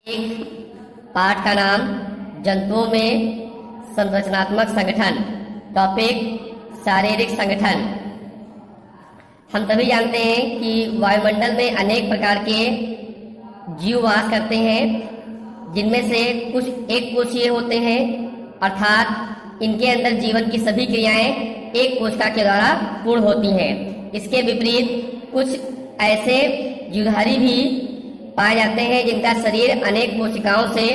एक पाठ का नाम जंतुओं में संरचनात्मक संगठन। टॉपिक शारीरिक संगठन। हम सभी जानते हैं कि वायुमंडल में अनेक प्रकार के जीव वास करते हैं, जिनमें से कुछ एक कोशीय होते हैं, अर्थात इनके अंदर जीवन की सभी क्रियाएं एक कोशिका के द्वारा पूर्ण होती हैं। इसके विपरीत कुछ ऐसे जीवधारी भी पाए जाते हैं जिनका शरीर अनेक कोशिकाओं से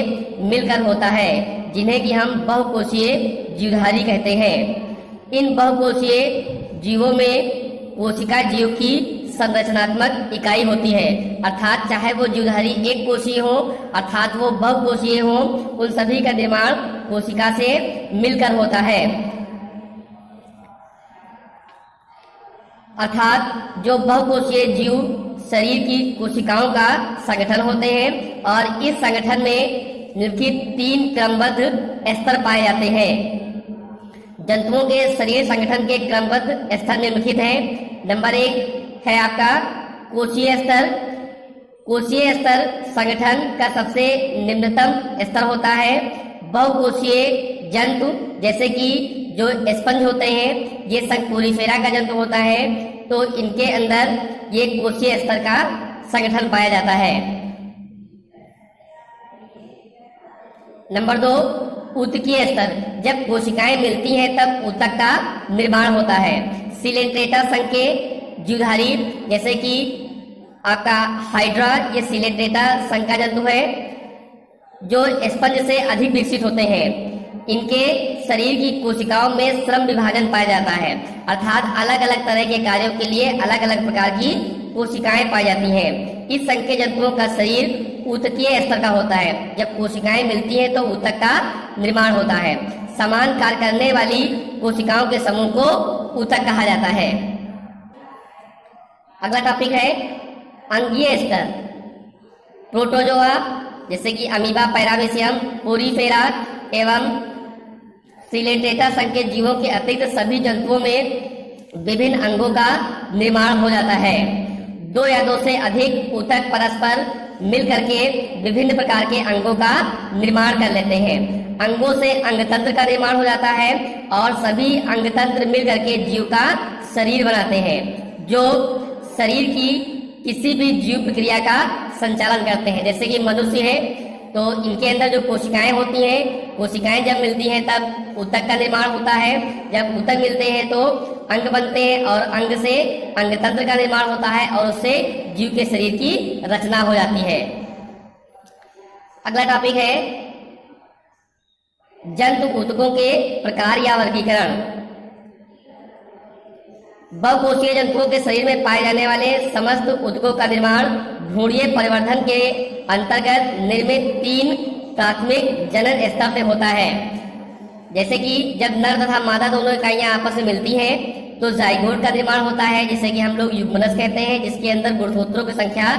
मिलकर होता है, जिन्हें कि हम बहुकोशीय जीवधारी कहते हैं। इन बहुकोशीय जीवों में कोशिका जीव की संरचनात्मक इकाई होती है, अर्थात चाहे वो जीवधारी एक कोशीय हो अर्थात वो बहुकोशीय हो, उन सभी का निर्माण कोशिका से मिलकर होता है। अर्थात जो बहुकोशीय जीव शरीर की कोशिकाओं का संगठन होते हैं और इस संगठन में निम्नलिखित 3 क्रमबद्ध स्तर पाए जाते हैं। जंतुओं के शरीर संगठन के क्रमबद्ध स्तर निम्नलिखित हैं। नंबर 1 है आपका कोशीय स्तर। कोशीय स्तर संगठन का सबसे निम्नतम स्तर होता है। बहुकोशीय जंतु जैसे कि जो स्पंज होते हैं, ये संकोरिफेरा का जंतु होता है, तो इनके अंदर ये कोशीय स्तर का संगठन पाया जाता है। नंबर 2 ऊतकीय स्तर। जब कोशिकाएं मिलती हैं तब ऊतक का निर्माण होता है। सिलेंट्रेटा संघ के जीवधारी जैसे कि आपका हाइड्रा, ये सिलेंट्रेटा संघ का जंतु है जो स्पंज से अधिक विकसित होते हैं। इनके शरीर की कोशिकाओं में श्रम विभाजन पाया जाता है, अर्थात अलग अलग तरह के कार्यों के लिए अलग अलग प्रकार की कोशिकाएं पाई जाती हैं। इस संघ के जंतुओं का शरीर ऊतकीय स्तर का होता है। जब कोशिकाएं मिलती हैं तो ऊतक का निर्माण होता है। समान कार्य करने वाली कोशिकाओं के समूह को ऊतक कहा जाता है। अगला टॉपिक है अंगीय स्तर। प्रोटोजोआ जैसे कि अमीबा, पैरामीशियम, पोरीफेरा एवं सिलेंट्रेटा संघ के जीवों के अतिरिक्त सभी जंतुओं में विभिन्न अंगों का निर्माण हो जाता है। 2 या 2 से अधिक ऊतक परस्पर मिलकर के विभिन्न प्रकार के अंगों का निर्माण कर लेते हैं। अंगों से अंगतंत्र का निर्माण हो जाता है और सभी अंगतंत्र मिलकर के जीव का शरीर बनाते हैं, जो शरीर की किसी भी जीव प्रक्रिया का संचालन करते हैं। जैसे कि मनुष्य है तो इनके अंदर जो कोशिकाएं होती हैं, कोशिकाएं जब मिलती हैं तब ऊतक का निर्माण होता है। जब ऊतक मिलते हैं तो अंग बनते हैं और अंग से अंगतंत्र का निर्माण होता है और उससे जीव के शरीर की रचना हो जाती है। अगला टॉपिक है जंतु ऊतकों के प्रकार या वर्गीकरण। बहुकोशीय जंतुओं के शरीर में पाए जाने वाले समस्त ऊतकों का निर्माण भ्रूणीय परिवर्धन के अंतर्गत निर्मित 3 प्राथमिक जनन स्तर से होता है। जैसे कि जब नर तथा मादा दोनों इकाइयां आपस में मिलती हैं तो जाइगोट का निर्माण होता है, जिसे कि हम लोग युग्मनज कहते हैं, जिसके अंदर गुणसूत्रों की संख्या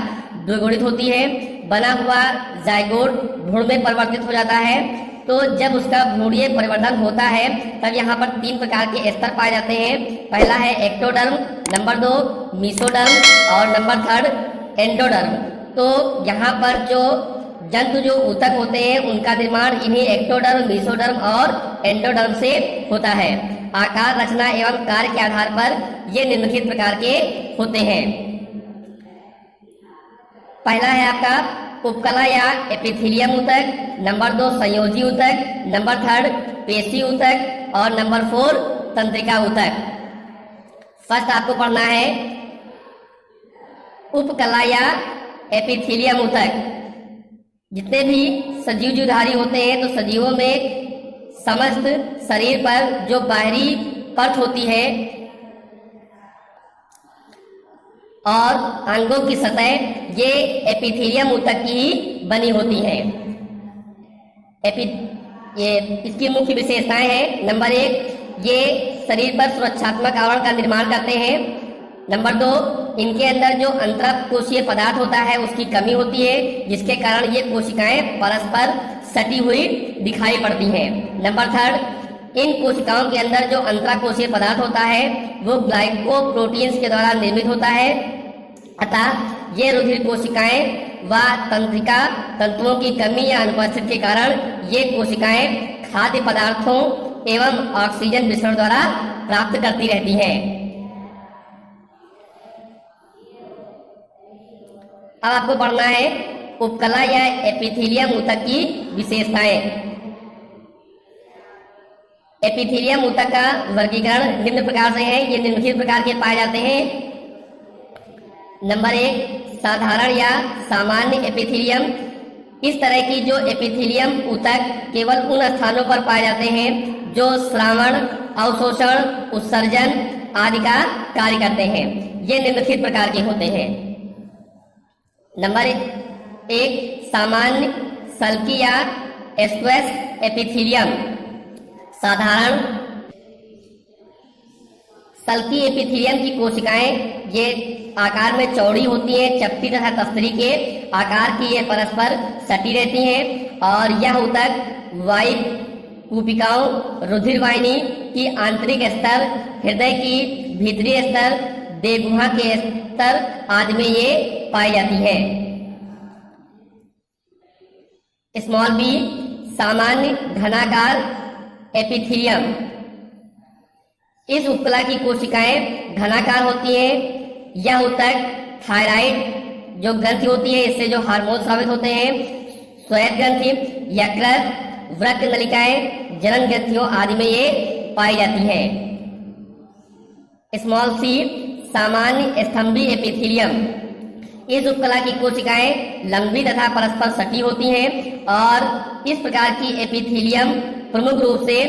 द्विगुणित होती है। बना हुआ जाइगोट भ्रूण में परिवर्तित हो जाता है। तो जब उसका भ्रूणीय परिवर्धन होता है तब यहाँ पर 3 प्रकार के स्तर पाए जाते हैं। पहला है एक्टोडर्म, नंबर 2 मीसोडर्म और नंबर 3 एंडोडर्म। तो यहाँ पर जो जंतु जो ऊतक होते हैं उनका निर्माण इन्हीं एक्टोडर्म, मीसोडर्म और एंडोडर्म से होता है। आकार, रचना एवं कार्य के आधार पर ये निम्नलिखित प्रकार के होते हैं। पहला है आपका उपकला या एपिथेलियम ऊतक, नंबर 2 संयोजी ऊतक, नंबर 3 पेशी ऊतक और नंबर 4 तंत्रिका ऊतक। फर्स्ट आपको पढ़ना है उपकला या एपिथेलियम ऊतक। जितने भी सजीव जीवधारी होते हैं तो सजीवों में समस्त शरीर पर जो बाहरी परत होती है और अंगों की सतह ये एपिथेलियम ऊतक की ही बनी होती है। ये इसकी मुख्य विशेषताएं हैं। नंबर 1 ये शरीर पर सुरक्षात्मक आवरण का निर्माण करते हैं। नंबर 2 इनके अंदर जो अंतरकोशीय पदार्थ होता है उसकी कमी होती है, जिसके कारण ये कोशिकाएं परस्पर सटी हुई दिखाई पड़ती हैं। नंबर 3 इन कोशिकाओं के अंदर जो अंतराकोशीय पदार्थ होता है वो ग्लाइकोप्रोटीन्स के द्वारा निर्मित होता है, अतः ये रुधिर कोशिकाएं व तंत्रिका तंतुओं की कमी या अनुपस्थिति के कारण ये कोशिकाएं खाद्य पदार्थों एवं ऑक्सीजन मिश्रण द्वारा प्राप्त करती रहती हैं। अब आपको पढ़ना है उपकला या एपिथेलियम ऊतक की विशेषताएं। एपिथेलियम ऊतक का वर्गीकरण निम्न प्रकार से है। ये निम्नलिखित प्रकार के पाए जाते हैं। नंबर 1, साधारण या सामान्य एपिथेलियम। इस तरह की जो एपिथेलियम ऊतक केवल उन स्थानों पर पाए जाते हैं जो श्रावण, अवशोषण, उत्सर्जन आदि का कार्य करते हैं। ये निम्नलिखित प्रकार के होते हैं। नंबर 1, सामान्य सल्की या स्क्वैश एपिथेलियम। साधारण सल्की एपिथेलियम की कोशिकाएं ये आकार में चौड़ी होती हैं, चपटी तथा तस्तरी के आकार की ये परस्पर सटी रहती हैं और यह ऊतक वायु कूपिकाओं, रुधिर वाहिनी की आंतरिक स्तर, हृदय की भीतरी स्तर, देहगुहा के स्तर आदि में ये पाई जाती है। स्मॉल बी, सामान्य घनाकार एपिथेलियम। इस उपकला की कोशिकाएं घनाकार होती हैं। यह ऊतक थायराइड जो ग्रंथि होती है, इससे जो हार्मोन स्रावित होते हैं, श्वेत ग्रंथि, यकृत, वृक्क नलिकाएं, जनन ग्रंथियों आदि में ये पाई जाती हैं। स्मॉल सी, सामान्य स्तंभी एपिथेलियम। इस उपकला की कोशिकाएं लंबी तथा परस्पर सटी होती हैं और इस प्रकार की एपिथेलियम प्रमुख रूप से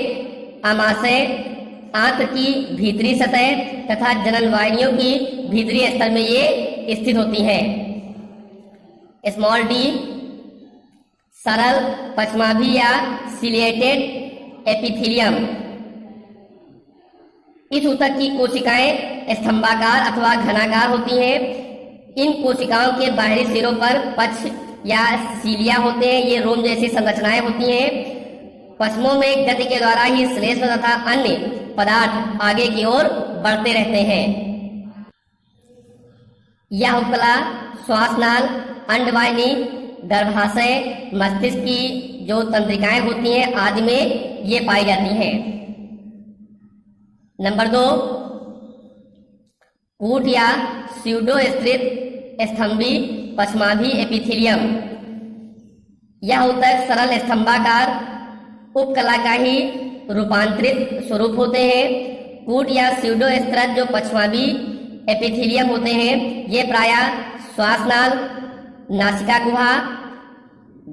आमाशय, आंत्र की भीतरी सतह तथा जनन वाहिनियों की भीतरी स्तर में ये स्थित होती हैं। स्मॉल डी, सरल पश्चमाभी या सिलिएटेड एपिथेलियम। इस ऊतक की कोशिकाएं स्तंभाकार अथवा घनाकार होती हैं। इन कोशिकाओं के बाहरी सिरों पर पक्ष या सीलिया होते हैं। ये रोम जैसी संरचनाएं होती हैं। पश्मों में गति के द्वारा ही श्लेष्म तथा अन्य पदार्थ आगे की ओर बढ़ते रहते हैं। यह उपकला श्वासनाल, अंडवाहिनी, गर्भाशय, मस्तिष्क की जो तंत्रिकाएं होती हैं आदि में ये पाई जाती हैं। नंबर 2, कूट या स्यूडो स्थित स्तंभी पश्चमाभी एपिथेलियम। यह ऊतक सरल स्तंभाकार उपकला का ही रूपांतरित स्वरूप होते हैं। कूट या स्यूडो स्थित जो पश्चमाभी एपिथेलियम होते हैं ये प्रायः श्वासनाल, नासिका गुहा,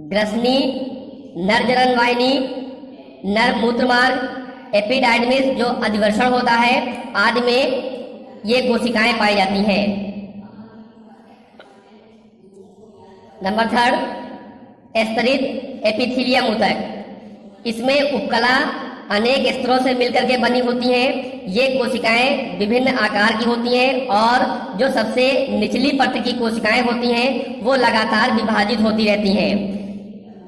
ग्रसनी, नर जनन वाहिनी, नर मूत्र मार्ग, एपिडाइडमिस जो अधिवर्षण होता है आदि में ये कोशिकाएं पाई जाती हैं। नंबर 3, स्तरित एपिथेलियम ऊतक। इसमें उपकला अनेक स्तरों से मिलकर के बनी होती हैं। ये कोशिकाएं विभिन्न आकार की होती हैं और जो सबसे निचली परत की कोशिकाएं होती हैं वो लगातार विभाजित होती रहती हैं।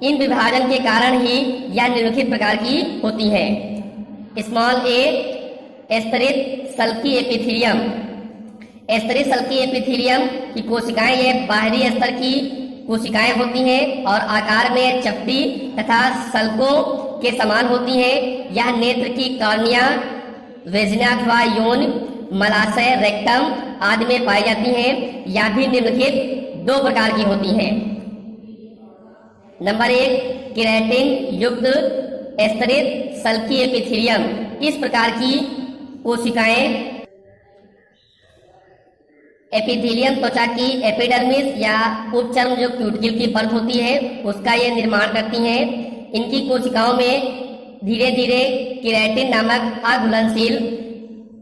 इन विभाजन के कारण ही यह निम्नलिखित प्रकार की होती हैं। स्मॉल ए, स्तरित सल्की एपिथेलियम। स्तरित सल्की एपिथेलियम की कोशिकाएं ये बाहरी स्तर की कोशिकाएं होती हैं और आकार में चपटी तथा सल्कों के समान होती हैं। यह नेत्र की कॉर्निया, वेजिना अथवा यौन, मलाशय, रेक्टम आदि में पाई जाती हैं। यह भी निम्नलिखित 2 प्रकार की होती हैं। नंबर 1, केराटिन युक्त स्तरित सल्की एपिथेलियम। इस प्रकार की कोशिकाएं एपिथेलियम त्वचा की एपिडर्मिस या उपचर्म जो क्यूटिकल की परत होती है उसका ये निर्माण करती हैं। इनकी कोशिकाओं में धीरे धीरे केराटिन नामक अघुलनशील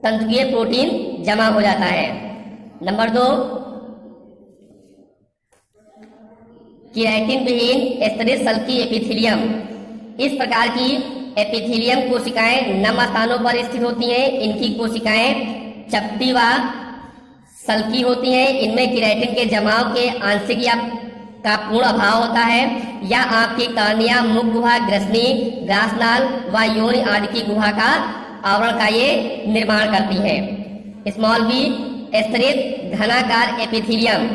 तंतुकीय प्रोटीन जमा हो जाता है। नंबर 2, केराटिन विहीन स्तरित सल्की एपिथेलियम। इस प्रकार की एपिथेलियम कोशिकाएं नम स्थानों पर स्थित होती हैं। इनकी कोशिकाएं चपटी व सल्की होती हैं। इनमें केराटिन के जमाव के आंशिक या का पूर्ण अभाव होता है। यह आंख की कॉर्निया, मुख गुहा, ग्रसनी, ग्रासनाल व योनि आदि की गुहा का आवरण का ये निर्माण करती है। स्मॉल बी, स्तरित घनाकार एपिथेलियम।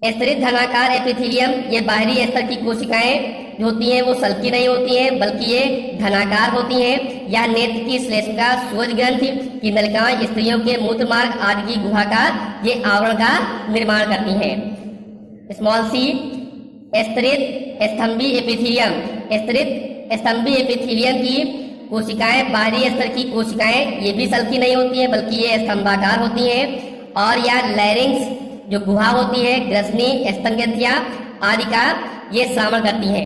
स्तरित धनाकार एपिथेलियम, ये बाहरी स्तर की कोशिकाएं जो होती हैं वो सल्की नहीं होती हैं, बल्कि ये धनाकार होती हैं। या नेत्र की श्लेष्मिका, सूर्य ग्रंथि की नलिकाएं स्त्रियों के मूत्रमार्ग आदि की गुहा का ये आवरण का निर्माण करती हैं। स्मॉल सी, स्तरित स्तंभी एपिथेलियम, स्तरित स्तंभी एपिथेलियम की कोशिकाएं, बाहरी स्तर की कोशिकाएं, ये भी सल्की नहीं होती हैं, बल्कि ये स्तंभाकार होती हैं। और या लैरिंक्स जो गुहा होती है, ग्रसनी, स्तन ग्रंथियां आदि का ये श्रावण करती हैं।